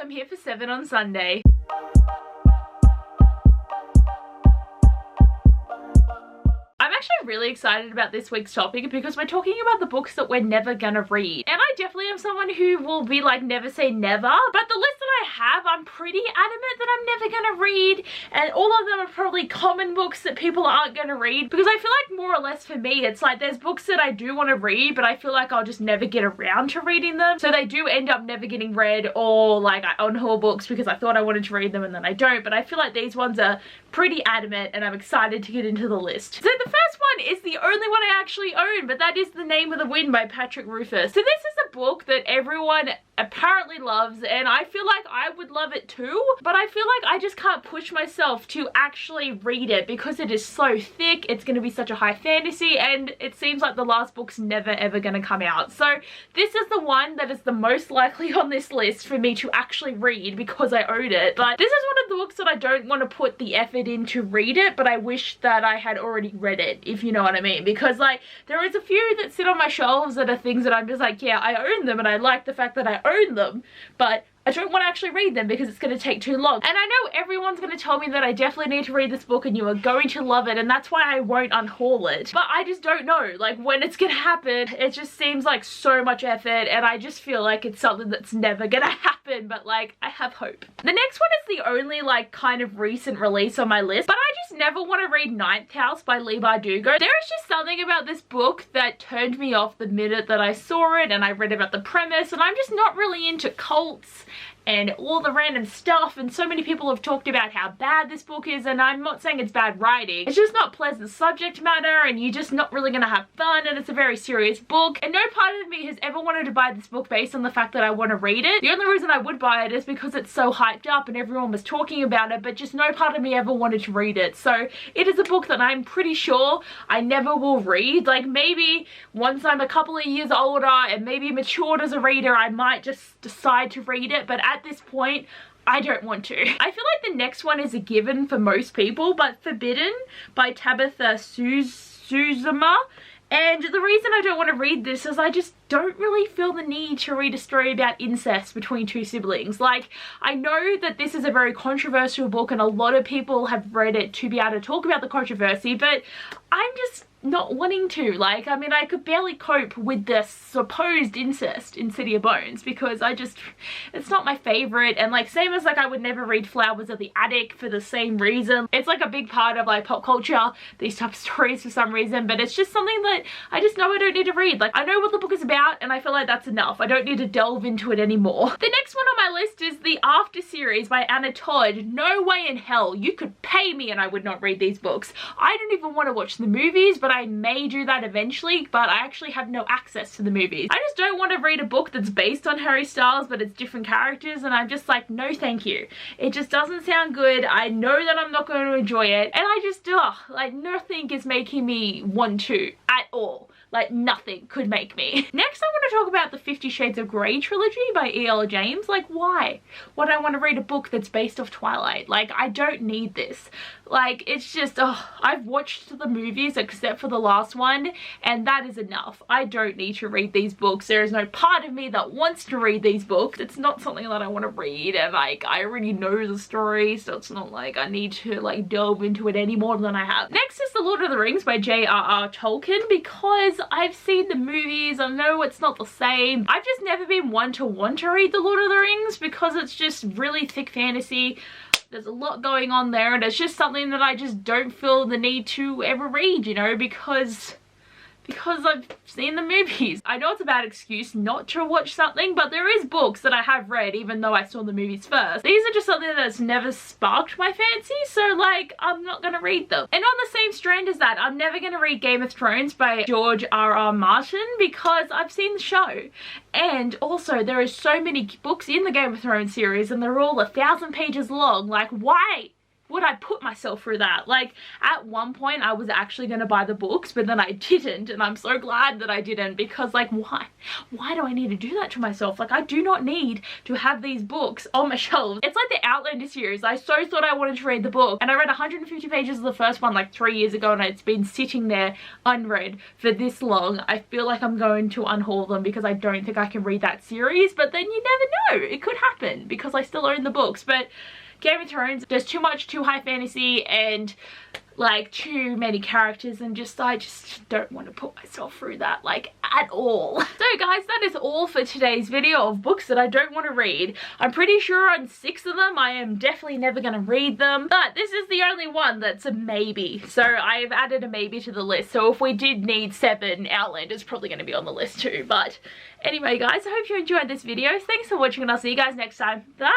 I'm here for 7 on Sunday. I'm actually really excited about this week's topic because we're talking about the books that we're never gonna read. And I definitely am someone who will be like, never say never, but the list that I have, I'm pretty adamant that I'm never gonna read, and all of them are probably common books that people aren't gonna read, because I feel like more or less for me, it's like there's books that I do want to read, but I feel like I'll just never get around to reading them. So they do end up never getting read, or like I on-haul books because I thought I wanted to read them and then I don't. But I feel like these ones are pretty adamant and I'm excited to get into the list. So the first one is the only one I actually own, but that is The Name of the Wind by Patrick Rufus. So this is a book that everyone apparently loves, and I feel like I would love it too, but I feel like I just can't push myself to actually read it because it is so thick. It's going to be such a high fantasy, and it seems like the last book's never ever going to come out. So this is the one that is the most likely on this list for me to actually read because I own it. But this is one of the books that I don't want to put the effort in to read it, but I wish that I had already read it, if you know what I mean, because like there is a few that sit on my shelves that are things that I'm just like, yeah, I own them and I like the fact that I own them, but I don't want to actually read them because it's going to take too long. And I know everyone's going to tell me that I definitely need to read this book and you are going to love it, and that's why I won't unhaul it. But I just don't know, like, when it's going to happen. It just seems like so much effort, and I just feel like it's something that's never going to happen, but like, I have hope. The next one is the only like kind of recent release on my list, but I just never want to read Ninth House by Leigh Bardugo. There is just something about this book that turned me off the minute that I saw it and I read about the premise, and I'm just not really into cults and all the random stuff, and so many people have talked about how bad this book is, and I'm not saying it's bad writing, it's just not pleasant subject matter, and you're just not really gonna have fun, and it's a very serious book, and no part of me has ever wanted to buy this book based on the fact that I want to read it. The only reason I would buy it is because it's so hyped up and everyone was talking about it, but just no part of me ever wanted to read it. So it is a book that I'm pretty sure I never will read. Like, maybe once I'm a couple of years older and maybe matured as a reader, I might just decide to read it, but at this point I don't want to. I feel like the next one is a given for most people, but Forbidden by Tabitha Suzuma. And the reason I don't want to read this is I just don't really feel the need to read a story about incest between two siblings. Like, I know that this is a very controversial book and a lot of people have read it to be able to talk about the controversy, but I'm just not wanting to. Like, I mean, I could barely cope with the supposed incest in City of Bones because it's not my favorite, and like, same as like I would never read Flowers of the Attic for the same reason. It's like a big part of like pop culture, these type of stories for some reason, but it's just something that I just know I don't need to read. Like, I know what the book is about and I feel like that's enough. I don't need to delve into it anymore. The next one on my list is The After series by Anna Todd. No way in hell you could pay me and I would not read these books. I don't even want to watch the movies, but I may do that eventually, but I actually have no access to the movies. I just don't want to read a book that's based on Harry Styles but it's different characters, and I'm just like, no thank you. It just doesn't sound good. I know that I'm not going to enjoy it, and I just, like, nothing is making me want to at all. Like, nothing could make me. Next, I want to talk about the 50 Shades of Grey trilogy by E.L. James. Like, why? Would I want to read a book that's based off Twilight? Like, I don't need this. Like, it's just, I've watched the movies except for the last one, and that is enough. I don't need to read these books. There is no part of me that wants to read these books. It's not something that I want to read, and like, I already know the story, so it's not like I need to like delve into it any more than I have. Next is The Lord of the Rings by J.R.R. Tolkien, because I've seen the movies, I know it's not the same. I've just never been one to want to read The Lord of the Rings because it's just really thick fantasy. There's a lot going on there, and it's just something that I just don't feel the need to ever read, you know, because I've seen the movies. I know it's a bad excuse not to watch something, but there is books that I have read even though I saw the movies first. These are just something that's never sparked my fancy, so like, I'm not gonna read them. And on the same strand as that, I'm never gonna read Game of Thrones by George R.R. Martin because I've seen the show. And also, there are so many books in the Game of Thrones series and they're all 1,000 pages long. Like, why? would I put myself through that? Like, at one point I was actually going to buy the books, but then I didn't, and I'm so glad that I didn't, because like, why do I need to do that to myself? Like, I do not need to have these books on my shelves. It's like the Outlander series. I so thought I wanted to read the book, and I read 150 pages of the first one like 3 years ago, and it's been sitting there unread for this long. I feel like I'm going to unhaul them because I don't think I can read that series, but then you never know. It could happen because I still own the books. But Game of Thrones, there's too much too high fantasy and like too many characters, and I just don't want to put myself through that like at all. So guys, that is all for today's video of books that I don't want to read. I'm pretty sure on 6 of them I am definitely never going to read them, but this is the only one that's a maybe, so I've added a maybe to the list. So if we did need 7, Outlander's probably going to be on the list too. But anyway guys, I hope you enjoyed this video. Thanks for watching, and I'll see you guys next time. Bye!